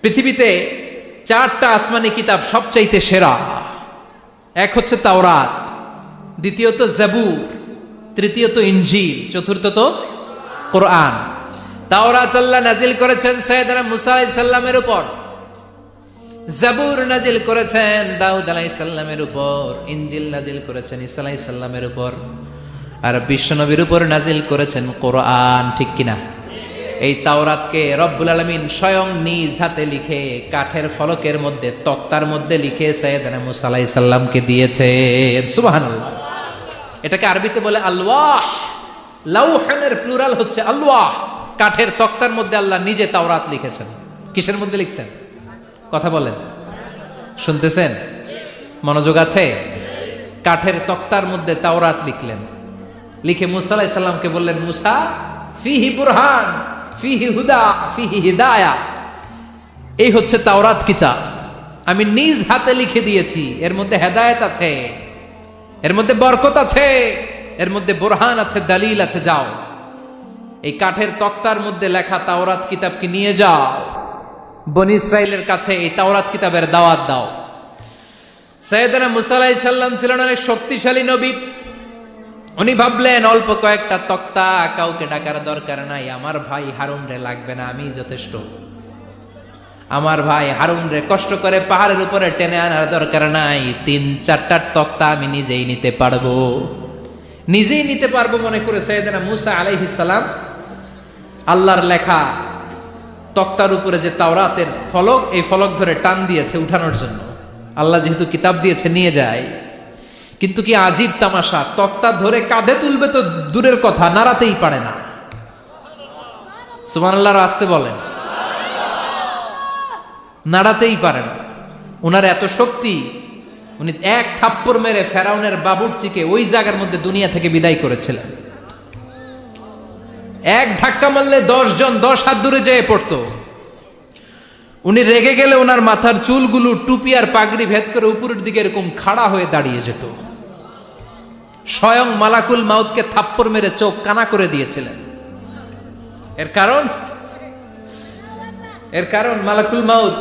পৃথিবীতে চারটা আসমানি কিতাব সবচাইতে সেরা। এক হচ্ছে তাওরাত, দ্বিতীয়ত জাবুর, তৃতীয়ত ইনজিল, চতুর্থত কোরআন। তাওরাত আল্লাহ নাজিল করেছেন সাইয়েদনা মুসা আলাইহিস সালামের উপর, জাবুর নাজিল করেছেন দাউদ আলাইহিস সালামের উপর, ইনজিল নাজিল করেছেন ঈসা আলাইহিস সালামের উপর, আর বিশ্বনবীর উপর নাজিল করেছেন কোরআন। ঠিক কিনা? এই তাওরাতকে রব্বুল আলামিন স্বয়ং নিজ হাতে লিখে কাঠের ফলকের মধ্যে, তক্তার মধ্যে লিখে সাইয়েদনা মুসা আলাইহিস সালামকে দিয়েছেন। সুবহানাল্লাহ। এটাকে আরবিতে বলে আলওয়াহ। লাউহানের প্লুরাল হচ্ছে আলওয়াহ। কাঠের তক্তার মধ্যে আল্লাহ নিজে তাওরাত লিখেছেন। কিসের মধ্যে লিখছেন? কথা বলেন, শুনতেছেন? মনোযোগ আছে? কাঠের তক্তার মধ্যে তাওরাত লিখলেন, লিখে মুসা আলাইহিস সালামকে বললেন, মুসা ফিহি বুরহান, ফিহি হুদা, ফিহি হিদায়া। এই হচ্ছে তাওরাত কিতাব, আমি নিজ হাতে লিখে দিয়েছি। এর মধ্যে হেদায়েত আছে, এর মধ্যে বরকত আছে, এর মধ্যে বুরহান আছে, দলিল আছে। যাও এই কাঠের তক্তার মধ্যে লেখা তাওরাত কিতাবকে নিয়ে যাও, বনি ইসরাইলের কাছে এই তাওরাত কিতাবের দাওয়াত দাও। সাইয়েদনা মুসা আলাইহিস সালাম ছিলেন অনেক শক্তিশালী নবী। উনি ভাবলেন অল্প কয়েকটা তক্তা, কাউকে ডাকার দরকার নাই, আমার ভাই হারুন রে লাগবে না, আমি যথেষ্ট। আমার ভাই হারুন রে কষ্ট করে পাহাড়ের উপরে টেনে আনার দরকার নাই, 3-4টা তক্তা আমি নিজেই নিতে পারবো। নিজেই নিতে পারবো মনে করে সাইয়েদনা মুসা আলাইহিস সালাম আল্লাহর লেখা তক্তার উপরে যে তাওরাতের ফলক, এই ফলক ধরে টান দিয়েছে উঠানোর জন্য। আল্লাহ যেহেতু কিতাব দিয়েছে নিয়ে যায়, কিন্তু কি আজীব তামাশা, তক্তা ধরে কাঁধে তুলবে তো দূরের কথা, নাড়াতেই পারে না। সুবহানাল্লাহর আসতে বলেন, নাড়াতেই পারে না। উনার এত শক্তি, উনি এক থাপ্পড় মেরে ফেরাউনের বাবুর্চিকে ওই জায়গার মধ্যে দুনিয়া থেকে বিদায় করেছিলেন। এক ধাক্কা মারলে 10 জন 10 হাত দূরে যেয়ে পড়তো। উনি রেগে গেলে ওনার মাথার চুলগুলো টুপি আর পাগড়ি ভেদ করে উপরের দিকে এরকম খাড়া হয়ে দাঁড়িয়ে যেত। স্বয়ং মালাকুল মাউতকে থাপ্পড় মেরে চোখ কানা করে দিয়েছিলেন। এর কারণ মালাকুল মাউত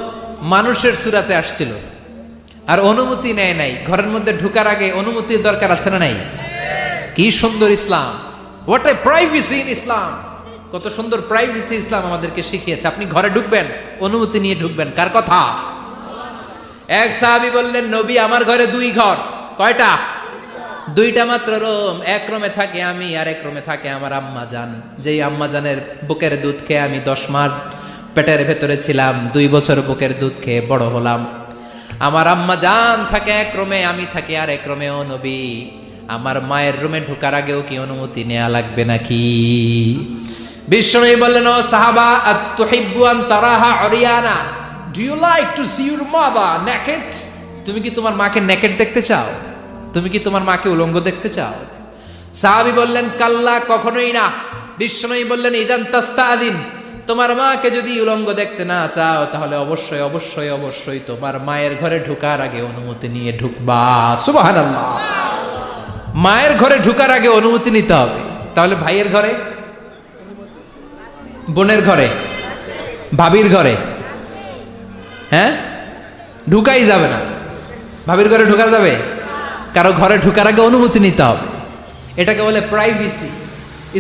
মানুষের সুরাতে আসছিল আর অনুমতি নেয় নাই। ঘরের মধ্যে ঢুকার আগে অনুমতির দরকার আছে না নাই? কি সুন্দর ইসলাম! হোয়াট এ প্রাইভেসি ইন ইসলাম! কত সুন্দর প্রাইভেসি ইসলাম আমাদেরকে শিখিয়েছে। আপনি ঘরে ঢুকবেন, অনুমতি নিয়ে ঢুকবেন। কার কথা? এক সাহাবী বললেন, নবী আমার ঘরে 2 ঘর। কয়টা? 2টা মাত্র রুম। এক রুমে থাকে আমি, আর এক রুমে থাকে আমার আম্মা জান। যেই আম্মা জানের বুকের দুধ খেয়ে আমি 10 মাস পেটের ভেতরে ছিলাম, 2 বছর বুকের দুধ খেয়ে বড় হলাম। আমার আম্মা জান থাকে এক রুমে, আমি থাকি আর এক রুমে। ও নবী, আমার মায়ের রুমে ঢোকার আগেও কি অনুমতি নেওয়া লাগবে নাকি? বিশ্বনবী বললেন, ও সাহাবা, আতুহিব্বু আন তারাহা উরিয়ানা, do you like to see your mother naked? তুমি কি তোমার মাকে নেকেড দেখতে চাও? তুমি কি তোমার মাকে উলঙ্গ দেখতে চাও? সাহাবী বললেন, কাল্লা, কখনোই না। বিশ্বনবী বললেন, ইদান তাস্তাআদিন, তোমার মাকে যদি উলঙ্গ দেখতে না চাও তাহলে অবশ্যই অবশ্যই অবশ্যই তোমার মায়ের ঘরে ঢোকার আগে অনুমতি নিয়ে ঢুকবা। সুবহানাল্লাহ। মায়ের ঘরে ঢোকার আগে অনুমতি নিতে হবে। তাহলে ভাইয়ের ঘরে, বোনের ঘরে, ভাবির ঘরে, হ্যাঁ, ঢুকাই যাবে না। ভাবির ঘরে ঢোকা যাবে? কারো ঘরে ঢোকার আগে অনুমতি নিতে হবে। এটাকে বলে প্রাইভেসি।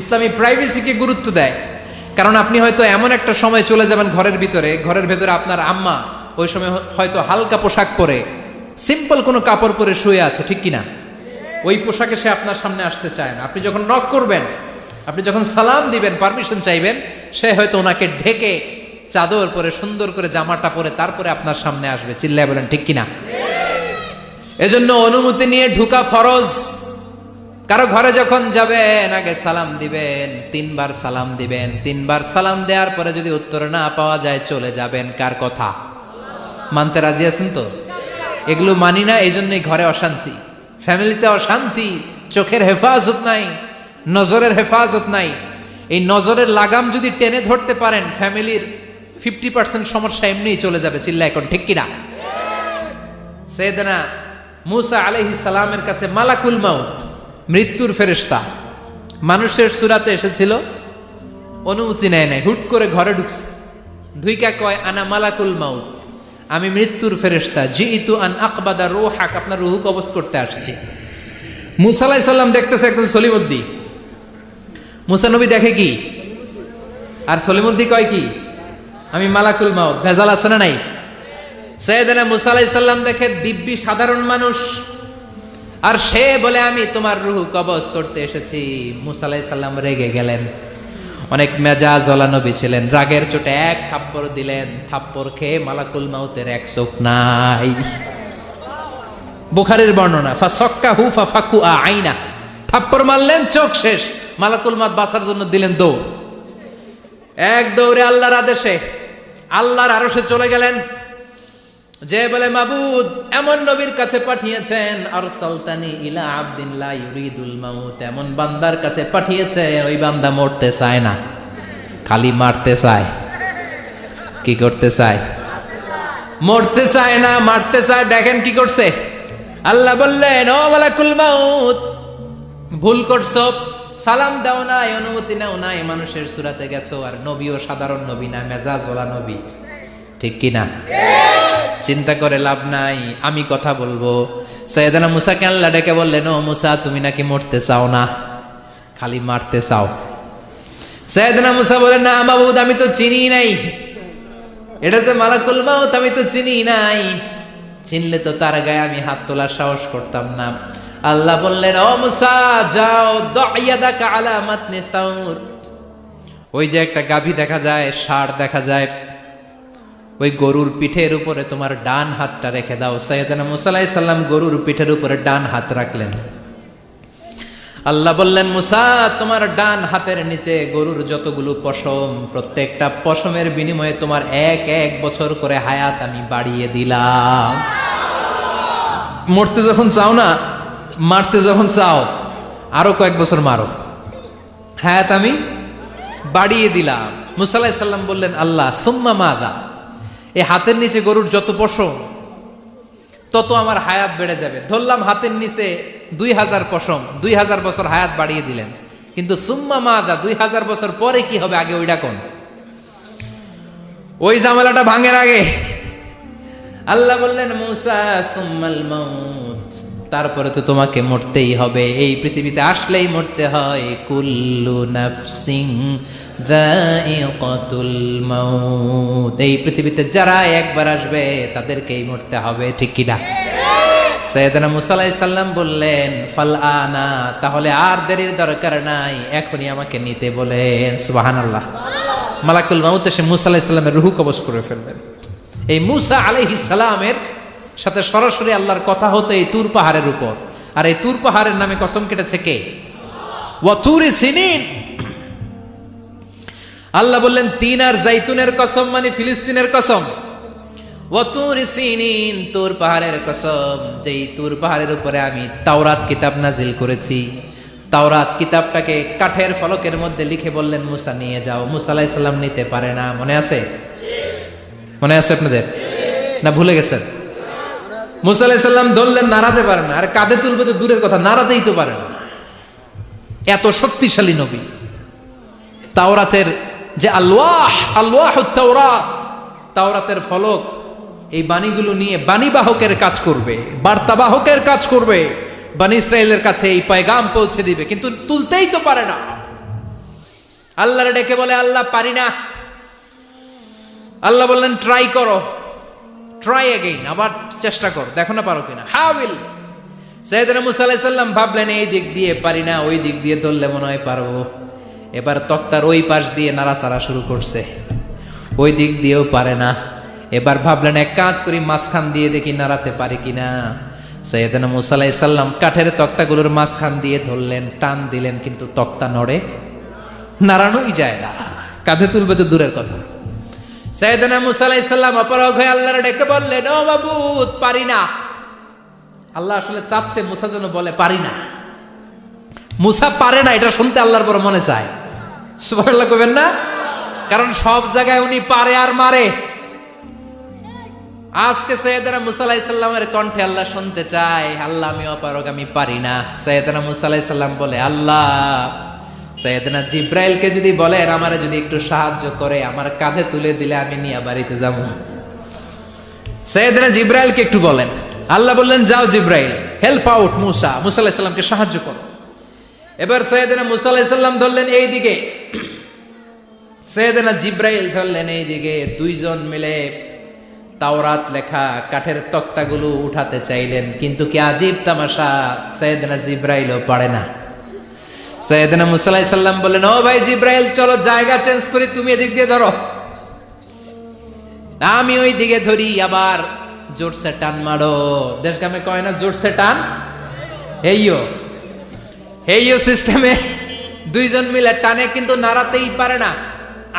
ইসলামী প্রাইভেসিকে গুরুত্ব দেয়। কারণ আপনি হয়তো এমন একটা সময় চলে যাবেন ঘরের ভিতরে, ঘরের ভেতরে আপনার আম্মা ওই সময় হয়তো হালকা পোশাক পরে, সিম্পল কোনো কাপড় পরে শুয়ে আছে, ঠিক কিনা? ওই পোশাকে সে আপনার সামনে আসতে চায় না। আপনি যখন নক করবেন, আপনি যখন সালাম দিবেন, পারমিশন চাইবেন, সে হয়তো ওনাকে ঢেকে চাদর পরে সুন্দর করে জামাটা পরে তারপরে আপনার সামনে আসবে। চিল্লায় বলেন ঠিক কিনা? এজন্য অনুমতি নিয়ে ঢুকা ফরজ। কারো ঘরে যখন যাবেন আগে সালাম দিবেন, 3 বার সালাম দিবেন। 3 বার সালাম দেওয়ার পরে যদি উত্তর না পাওয়া যায় চলে যাবেন। কার কথা? মানতে রাজি আছেন তো? এগুলো মানি না, এই জন্যই ঘরে অশান্তি, ফ্যামিলিতে অশান্তি, চোখের হেফাজত নাই, নজরের হেফাজত নাই। এই নজরের লাগাম যদি টেনে ধরতে পারেন, ফ্যামিলির 50% সমস্যা এমনিই চলে যাবে। চিল্লা এখন ঠিক কিনা? সাইয়েদনা মুসা আলাইহিস সালামের কাছে মালাকুল মাউত, মৃত্যুর ফেরেশতা, মানুষের সুরাতে এসেছিল, অনুমতি নেয় নাই, হুট করে ঘরে ঢুকছে। ধুইকা কয় আনা মালাকুল মাউত, আমি মৃত্যুর ফেরেশতা, জিইতু আন আকবাদা রূহাক, আপনার রূহ কবজ করতে আসছি। মুসা আলাইহিস সালাম দেখতেছে একজন সলিমুদ্দি। মুসা নবী দেখে কি, আর সলিমুদ্দি কয় কি, আমি মালাকুল মাউত। ভেজাল আছে না নাই? সাইয়েদনা মুসা আলাইহিস সালাম দেখে দিব্যি সাধারণ মানুষ, আর সে বলে আমি তোমার রূহ কবজ করতে এসেছি। মুসা আলাইহিস সালাম রেগে গেলেন, অনেক মেজাজ ওয়ালা নবী ছিলেন, রাগের চোটে এক থাপ্পড় দিলেন। থাপ্পড় খেয়ে মালাকুল মাউতের এক চোখ নাই। বুখারীর বর্ণনা, ফাসাক্কাহু ফাফাকু আইনা, থাপ্পড় মারলেন, চোখ শেষ। মালাকুল মাউত বাঁচার জন্য দিলেন দৌড়, এক দৌড়ে আল্লাহর আদেশে আল্লাহর আরশে চলে গেলেন। যে বলে মাবুদ এমন নবীর কাছে পাঠিয়েছেন, আরসালতানি ইলা আবদিন লা ইউরিদুল মাউত, এমন বান্দার কাছে পাঠিয়েছে ওই বান্দা মরতে চায় না, খালি মারতে চায়। কি করতে চায়? মরতে চায় না, মারতে চায়। দেখেন কি করছে আল্লাহ, বললেন ও মালাকুল মাউত ভুল করছো, সালাম দাও নাই, অনুমতি নাও নাই, মানুষের সূরাতে গেছো, আর নবীও সাধারণ নবী না, মেজাজ ওয়ালা নবী। ঠিক কি না? চিন্তা করে লাভ নাই, আমি কথা বলবো। সাইয়েদনা মুসাকে আল্লাহ ডেকে বললেন, ও মুসা তুমি নাকি মরতে চাও না, খালি মারতে চাও। সাইয়েদনা মুসা বলেন, না মাবুদ আমি তো চিনি নাই, এটা যে মালাকুল মাউত আমি তো চিনি নাই, চিনলে তো তার গায়ে আমি হাত তোলার সাহস করতাম না। আল্লাহ বললেন, ও মুসা যাও, দাইয়াদাকা আলা মাতনি সাউর, ওই যে একটা গাভী দেখা যায়, ষাঁড় দেখা যায়, ওই গরুর পিঠের উপরে তোমার ডান হাতটা রেখে দাও। সাইয়েদনা মুসা আলাইহিস সালাম গরুর পিঠের উপরে ডান হাত রাখলেন। আল্লাহ বললেন, মুসা তোমার ডান হাতের নিচে গরুর যতগুলো পশম, প্রত্যেকটা পশমের বিনিময়ে তোমার এক এক বছর করে হায়াত আমি বাড়িয়ে দিলাম। মরতে যখন চাও না, মারতে যখন চাও, আরো কয়েক বছর মারো, হায়াত আমি বাড়িয়ে দিলাম। মুসা আলাইহিস সালাম বললেন, আল্লাহ সুম্মা মাযা, এই হাতের নিচে গরুর যত পশম তত আমার হায়াত বেড়ে যাবে। ধরলাম হাতের নিচে 2000 পশম, 2000 বছর হায়াত বাড়িয়ে দিলেন, কিন্তু সুম্মা মাযা, 2000 বছর পরে কি হবে আগে ওইটা কোন, ওই ঝামেলাটা ভাঙের আগে। আল্লাহ বললেন, মুসা সুম্মাল মাউত, তারপরে তো তোমাকে মরতেই হবে, এই পৃথিবীতে আসলেই মরতে হয়। কুল্লু নাফসিন যায়িকাতুল মাউত, এই পৃথিবীতে যারা একবার আসবে তাদেরকেই মরতে হবে। ঠিক কি না? সাইয়েদনা মুসা আলাইহিস সালাম বললেন, ফাল আনা, তাহলে আর দেরির দরকার নাই, এখনই আমাকে নিতে বলেন। সুবহানাল্লাহ। মালাকুল মাউত এসে মুসা আলাইহিস সালামের রূহ কবজ করে ফেললেন। এই মুসা আলাইহিস সালামের সাথে সরাসরি আল্লাহর কথা হতো এই তুর পাহাড়ের উপর, আর এই তুর পাহাড়ের নামে কসম কেটেছে কে? ওয়া তুরি সিনিন। আল্লাহ বললেন, তিন আর জাইতুনের কসম, মানে ফিলিস্তিনের কসম। ওয়া তুরি সিনিন, তুর পাহাড়ের কসম, যেই তুর পাহাড়ের উপরে আমি তাওরাত কিতাব নাজিল করেছি। তাওরাত কিতাবটাকে কাঠের ফলকের মধ্যে লিখে বললেন, মুসা নিয়ে যাও। মুসা আলাইহিস সালাম নিতে পারে না, মনে আছে? মনে আছে আপনাদের না ভুলে গেছেন? মুসা আলাইহিস সালাম ধরলেন, নাড়াতে পারে না, আর কাঁধে তুলবে তো দূরের কথা, নাড়াতেই তো পারে না। এত শক্তিশালী নবী। তাওরাতের যে আলওয়াহুত তাওরাত, তাওরাতের ফলক, এই বাণীগুলো নিয়ে বাণীবাহকের কাজ করবে, বার্তাবাহকের কাজ করবে, বনী ইসরাইলের কাছে এই পয়গাম পৌঁছে দিবে, কিন্তু তুলতেই তো পারে না। আল্লাহরে ডেকে বলে, আল্লাহ পারি না। আল্লাহ বললেন, ট্রাই করো, ট্রাই এগেইন, আবার চেষ্টা করো, দেখো না পারো কিনা। হাউইল। সাইয়েদনা মুসা আলাইহিস সালাম ভাবলেন, এই দিক দিয়ে পারি না, ওই দিক দিয়ে ধরলে মনে হয় পারবো। এবার তক্তার ওই পাশ দিয়ে নাড়াচাড়া শুরু করছে, ওই দিক দিয়েও পারে না। এবার ভাবলেন, এক কাজ করি, মাঝখান দিয়ে দেখি নাড়াতে পারি কিনা। সাইয়েদনা মুসা আলাইহিস সালাম কাঠের তক্তাগুলোর মাঝখান দিয়ে ধরলেন, টান দিলেন, কিন্তু তক্তা নড়ে, নাড়ানোই যায় না, কাঁধে তুলবে তো দূরের কথা। সাইয়েদনা মুসা আলাইহিস সালাম অপারগ হয়ে আল্লাহর ডেকে বললেন, ও মাবুদ পারি না। আল্লাহ আসলে চাচ্ছে মুসা যেন বলে পারি না। মুসা পারে না এটা শুনতে আল্লাহর বড় মনে চায়। সুবহানাল্লাহ কইবেন না? কারণ সব জায়গায় উনি পারে আর মারে। আজকে সাইয়েদনা মুসা আলাইহিস সালামের কণ্ঠে আল্লাহ শুনতে চায়, আল্লাহ আমি অপারগ, আমি পারি না। সাইয়েদনা মুসা আলাইহিস সালাম বলে, আল্লাহ সাইয়েদনা জিব্রাইলকে যদি বলেন আমারে যদি একটু সাহায্য করে, আমার কাঁধে তুলে দিলে আমি নিয়ে বাড়িতে যাব। সাইয়েদনা জিব্রাইলকে একটু বলেন। আল্লাহ বললেন যাও জিব্রাইল, হেল্প আউট মুসা, মুসা আলাইহিস সালামকে সাহায্য করো। এবার সাইয়েদনা মুসা আলাইহিস সালাম ধরলেন এই দিকে, সাইয়েদনা জিব্রাইল ধরলেন এই দিকে। দুইজন মিলে তাওরাত লেখা কাঠের তক্তাগুলো উঠাতে চাইলেন, কিন্তু কি আজীব তামাশা, সাইয়েদনা জিব্রাইলও পারে না। সাইয়েদনা মুসা আলাইহিস সালাম বললেন ও ভাই জিব্রাইল, চলো জায়গা চেঞ্জ করি, তুমি এদিক দিয়ে ধরো, আমি ওই দিকে ধরি, আবার জোরসে টান মারো। দেশগ্রামে কয় না জোরসে টান, হেইও সিস্টেমে দুইজন মিলে টানে, কিন্তু নাড়াতেই পারে না।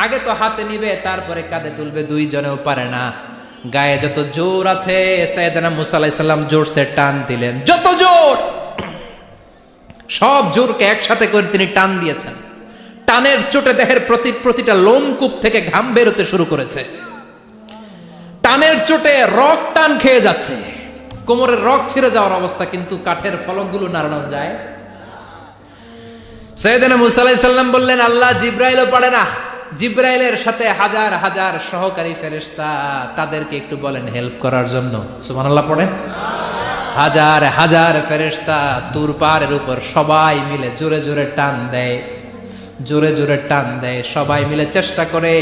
আগে তো হাতে নিবে, তারপরে কাঁধে তুলবে, দুইজনেও পারে না। গায়ে যত জোর আছে সাইয়েদনা মুসা আলাইহিস সালাম জোরসে টান দিলেন, যত জোর, সব জোরকে একসাথে করে তিনি টান দিয়েছেন। টানের চোটে দেহের প্রতিটা লোমকূপ থেকে ঘাম বেরোতে শুরু করেছে। টানের চোটে রক টান খেয়ে যাচ্ছে, কোমরের রক ছিঁড়ে যাওয়ার অবস্থা, কিন্তু কাঠের ফলকগুলো নাড়ানো যায়। সাইয়েদনা মুসা আলাইহিস সালাম বললেন আল্লাহ, জিব্রাইলও পারে না, জিব্রাইলের সাথে হাজার হাজার সহকারী ফেরেশতা, তাদেরকে একটু বলেন হেল্প করার জন্য। সুবহানাল্লাহ পড়েন। হাজার হাজার ফেরেশতা তুর পাহাড়ের উপর সবাই মিলে জোরে জোরে টান দেয়, জোরে জোরে টান দেয়, সবাই মিলে চেষ্টা করে।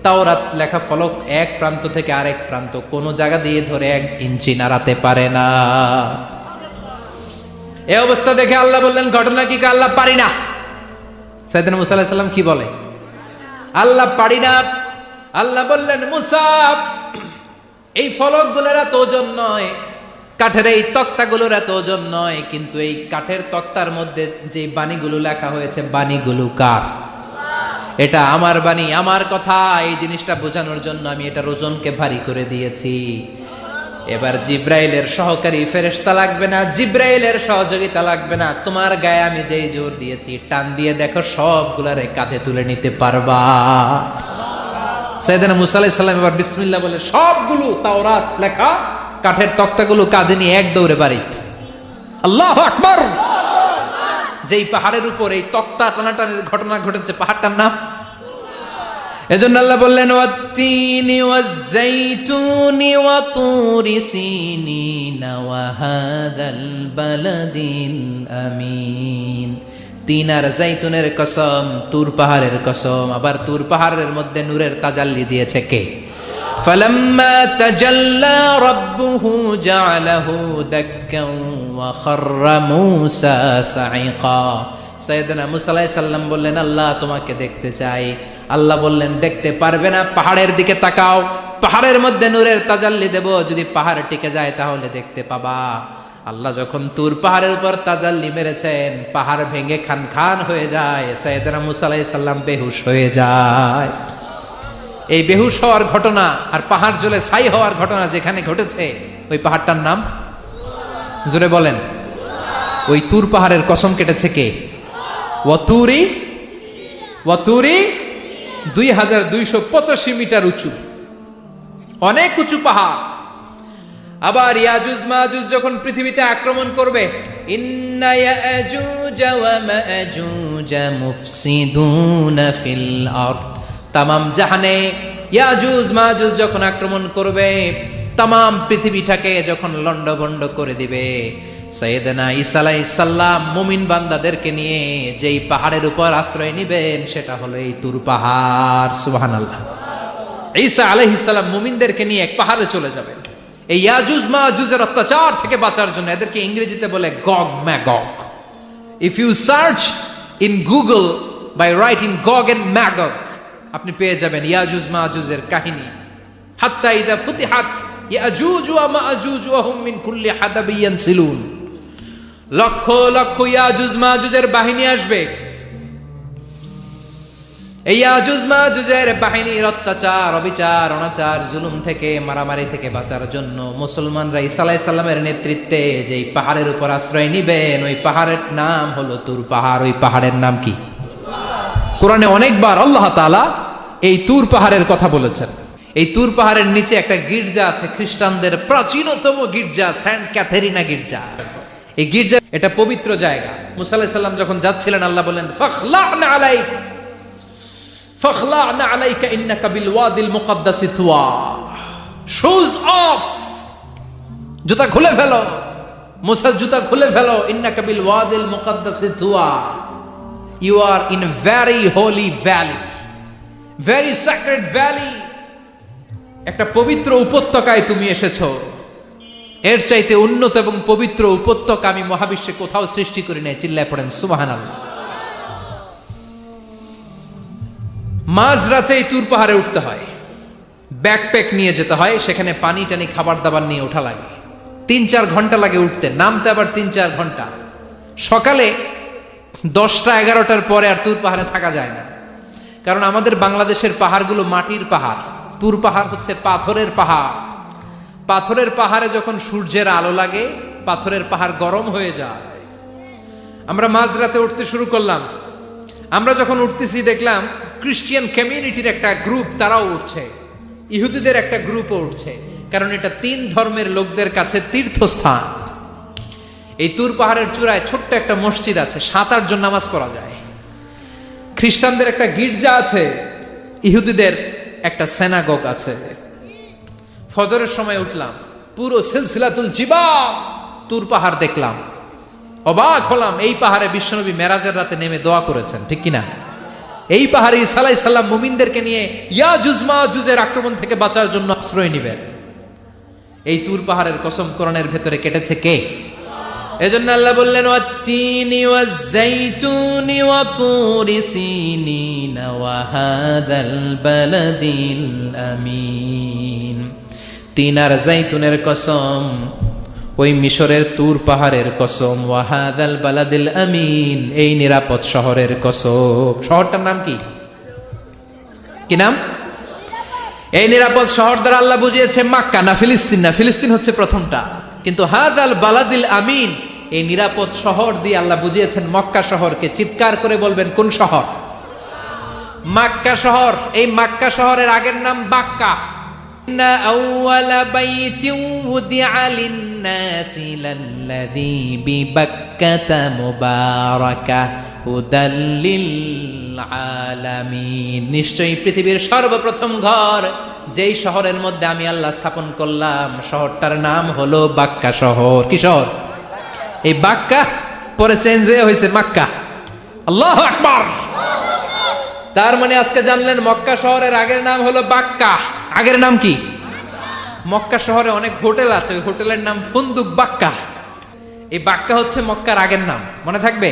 তাওরাত লেখা ফলক এক প্রান্ত থেকে আরেক প্রান্ত কোন জায়গা দিয়ে ধরে 1 ইঞ্চি নাড়াতে পারে না। এই অবস্থা দেখে আল্লাহ বললেন ঘটনা কি? আল্লাহ পারি না। সাইয়েদনা মুসা আলাইহিস সালাম কি বলে? আল্লাহ পারি না। আল্লাহ বললেন মুসা, এই ফলকগুলোর এত ওজন নয়, কাঠের এই তক্তাগুলোর এত ওজন নয়, কিন্তু এই কাঠের তক্তার মধ্যে যে বাণীগুলো লেখা হয়েছে, বাণীগুলো কার? এটা আমার বাণী, আমার কথা। এই জিনিসটা বোঝানোর জন্য আমি এটার ওজনকে ভারী করে দিয়েছি। এবার জিব্রাইলের সহকারী ফেরেশতা লাগবে না, জিব্রাইলের সহযোগিতা লাগবে না, তোমার গায়ে আমি যেই জোর দিয়েছি, টান দিয়ে দেখো সবগুলারে কাঁধে তুলে নিতে পারবা। সাইয়েদনা মুসা আলাইহিস সালাম এবার বিসমিল্লাহ বলে সবগুলো তাওরাত লেখা কাঠের তক্তাগুলো কাঁধে নিয়ে এক দৌড়ে বাড়ি। আল্লাহু আকবার। যেই পাহাড়ের উপর এই তক্তা টানাটানির ঘটনা ঘটেছে, পাহাড়টার নাম, এজন্য আল্লাহ বললেন ওয়াত্তিনি ওয়াজ-যাইতুনি ওয়া তুরি সিনিনা ওয়া হাদাল বালাদিল আমিন। তিন আর যাইতুনের কসম, তুর পাহাড়ের কসম। আবার তুর পাহাড়ের মধ্যে নূরের তাজাল্লি দিয়েছে কে? فلما تجلى ربه جعله دكا وخر موسى صعقا। সাইয়েদনা মুসা আলাইহিস সালাম বললেন আল্লাহ তোমাকে দেখতে চাই। আল্লাহ বললেন দেখতে পারবে না, পাহাড়ের দিকে তাকাও, পাহাড়ের মধ্যে নূরের তাজাল্লি দেব, যদি পাহাড় টিকে যায় তাহলে দেখতে পাবা। আল্লাহ যখন তুর পাহাড়ের উপর তাজাল্লি মেরেছেন, পাহাড় ভেঙে খান খান হয়ে যায়, সাইয়েদনা মুসা আলাইহিস সালাম বেহুশ হয়ে যায়। এই বেহুশ হওয়ার ঘটনা আর পাহাড় জ্বলে ছাই হওয়ার ঘটনা যেখানে ঘটেছে, ওই পাহাড়টার নাম জোরে বলেন। ওই তুর পাহাড়ের কসম কেটেছে কে? ওয়াতুরি 2285 মিটার উঁচু, অনেক উঁচু পাহাড়। আবার ইয়াজুজ মাজুজ যখন পৃথিবীতে আক্রমণ করবে, ইন্না ইয়াজুজ ওয়া মাজুজ মুফসিদুনা ফিল আরদ, তামাম জাহানে ইয়াজুজ মাজুজ যখন আক্রমণ করবে, তামাম পৃথিবীটাকে যখন লন্ডভন্ড করে দিবে, সাইয়েদনা ঈসা আলাইহিস সালাম মুমিন বান্দাদেরকে নিয়ে যেই পাহাড়ের উপর আশ্রয় নেবেন, সেটা হলো এই তুর পাহাড়। সুবহানাল্লাহ। ঈসা আলাইহিস সালাম মুমিনদেরকে নিয়ে এক পাহাড়ে চলে যাবেন। এই ইয়াজুজ মাজুজের অত্যাচার থেকে বাঁচার জন্য, এদেরকে ইংরেজিতে বলে Gog Magog. If you search in Google by writing Gog and Magog, আপনি পেয়ে যাবেন ইয়াজুজ মাজুজের কাহিনী। হাত্তা ইযা ফুতিহাত ইয়াজুজ ওয়া মাজুজ ওয়া হুম মিন কুল্লি হাদাবিন ইয়ানসিলুন, লক্ষ লক্ষ ইয়াজুজ মাজুজের বাহিনী আসবে। এই ইয়াজুজ মাজুজের বাহিনীর অত্যাচার, অবিচার, অনাচার, জুলুম থেকে, মারামারি থেকে বাঁচার জন্য মুসলমানরা ঈসা আলাইহিস সালামের নেতৃত্বে যেই পাহাড়ের উপর আশ্রয় নিবেন, ওই পাহাড়ের নাম হলো তুর পাহাড়। ওই পাহাড়ের নাম কি? কোরআনে অনেকবার আল্লাহ তাআলা এই তুর পাহাড়ের কথা বলেছেন। এই তুর পাহাড়ের নিচে একটা গির্জা আছে, খ্রিস্টানদের প্রাচীনতম গির্জা, সেন্ট ক্যাথেরিনা গির্জা। এই গির্জা এটা পবিত্র জায়গা। মুসা আলাইহিস সালাম যখন যাচ্ছিলেন আল্লাহ বললেন ফাখলা'না আলাইক ফাখলা'না আলাইকা ইন্নাকা বিল ওয়াদিল মুকাদ্দাসি তুয়া, শুজ অফ, জুতা খুলে ফেলো। মুসা জুতা খুলে ফেলো, ইন্নাকা বিল ওয়াদিল মুকাদ্দাসি তুয়া, you are in a very holy valley, very sacred valley, একটা পবিত্র উপত্যকায় তুমি এসেছো। এর চাইতে উন্নত এবং পবিত্র উপত্যকা আমি মহাবিশ্বে কোথাও সৃষ্টি করি নাই। চিল্লায় পড়েন সুবহানাল্লাহ। মাঝরাতে তুর পাহাড়ে উঠতে হয়, ব্যাকপ্যাক নিয়ে যেতে হয়, সেখানে পানি টানি খাবার দাবার নিয়ে ওঠা লাগে, 3-4 ঘন্টা লাগে উঠতে, নামতে আবার 3-4 ঘন্টা। সকালে 10টা-11টার পরে আর তুর পাহাড়ে থাকা যায় না, কারণ আমাদের বাংলাদেশের পাহাড়গুলো মাটির পাহাড়, তুর পাহাড় হচ্ছে পাথরের পাহাড়। পাথরের পাহাড়ে যখন সূর্যের আলো লাগে পাথরের পাহাড় গরম হয়ে যায়। আমরা মাঝরাতে উঠতে শুরু করলাম। আমরা যখন উঠতেছি দেখলাম খ্রিস্টিয়ান কমিউনিটির একটা গ্রুপ তারাও উঠছে, ইহুদিদের একটা গ্রুপও উঠছে, কারণ এটা 3 ধর্মের লোকদের কাছে তীর্থস্থান। এই তুর পাহাড়ের চূড়ায় ছোট্ট একটা মসজিদ আছে, 7-8 জন নামাজ পড়া যায়। খ্রিস্টানদের একটা গির্জা আছে, ইহুদিদের একটা সিনাগগ আছে। ফজরের সময় উঠলাম, পুরো সিলসিলাতুল জিবাল তুর পাহাড় দেখলাম, অবাক হলাম। এই পাহাড়ে বিশ্বনবী মেরাজের রাতে নেমে দোয়া করেছেন, ঠিক কিনা? এই পাহাড়ে ঈসা আলাইহিস সালাম মুমিনদেরকে নিয়ে ইয়াজুজ মাজুজের আক্রমণ থেকে বাঁচার জন্য আশ্রয় নেবেন। এই তুর পাহাড়ের কসম কোরআনের ভেতরে কেটেছে কে? এজন্য আল্লাহ বললেন ওয়াত-তিনি ওয়াজ-যাইতুনি ওয়া তুরি সিনিন ওয়া হাযাল বালাদিল আমিন। তিন আর জাইতুনের কসম, ওই মিশরের তুর পাহাড়ের কসম, ওয়া হাযাল বালাদিল আমিন, এই নিরাপদ শহরের কসম। শহরটার নাম কি? কি নাম? এই নিরাপদ শহর দ্বারা আল্লাহ বুঝিয়েছে মক্কা, না ফিলিস্তিন না। ফিলিস্তিন হচ্ছে প্রথমটা, কিন্তু হাযাল বালাদিল আমিন, এই নিরাপদ শহর দিয়ে আল্লাহ বুঝিয়েছেন মক্কা শহরকে। চিৎকার করে বলবেন কোন শহর? মক্কা শহর। এই মক্কা শহরের আগের নাম বাক্কা। ইন্না আউওয়ালা বাইতিন উদিআ লিন-নাসি লাল্লাযী বিবাক্কাতা মুবারাকা হুদাল লিল আলামিন। নিশ্চয়ই পৃথিবীর সর্বপ্রথম ঘর যেই শহরের মধ্যে আমি আল্লাহ স্থাপন করলাম, শহরটার নাম হলো বাক্কা শহর। কি শহর? এই বাক্কা পরে চেঞ্জ হয়ে হয়েছে মক্কা। আল্লাহু আকবার। তার মানে আজকে জানলেন মক্কা শহরের আগের নাম হলো বাক্কা। আগের নাম কি? মক্কা শহরে অনেক হোটেল আছে, ওই হোটেলের নাম ফুন্দুক বাক্কা। এই বাক্কা হচ্ছে মক্কার আগের নাম, মনে থাকবে?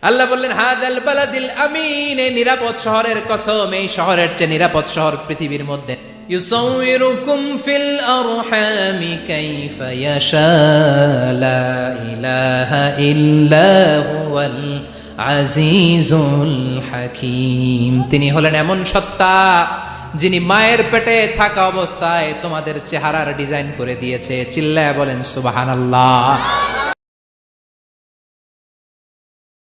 আল্লাহ বললেন হাযাল বালাদিল আমিন, এই নিরাপদ শহরের কসম, এই শহরের চেয়ে নিরাপদ শহর পৃথিবীর মধ্যে। ইউসাউইরুকুম ফিল আরহামি কাইফা ইয়াশা লা ইলাহা ইল্লা হুয়াল আজিজুল হাকিম। তিনি হলেন এমন সত্তা যিনি মায়ের পেটে থাকা অবস্থায় তোমাদের চেহারার ডিজাইন করে দিয়েছে। চিল্লায়া বলেন সুবহানাল্লাহ।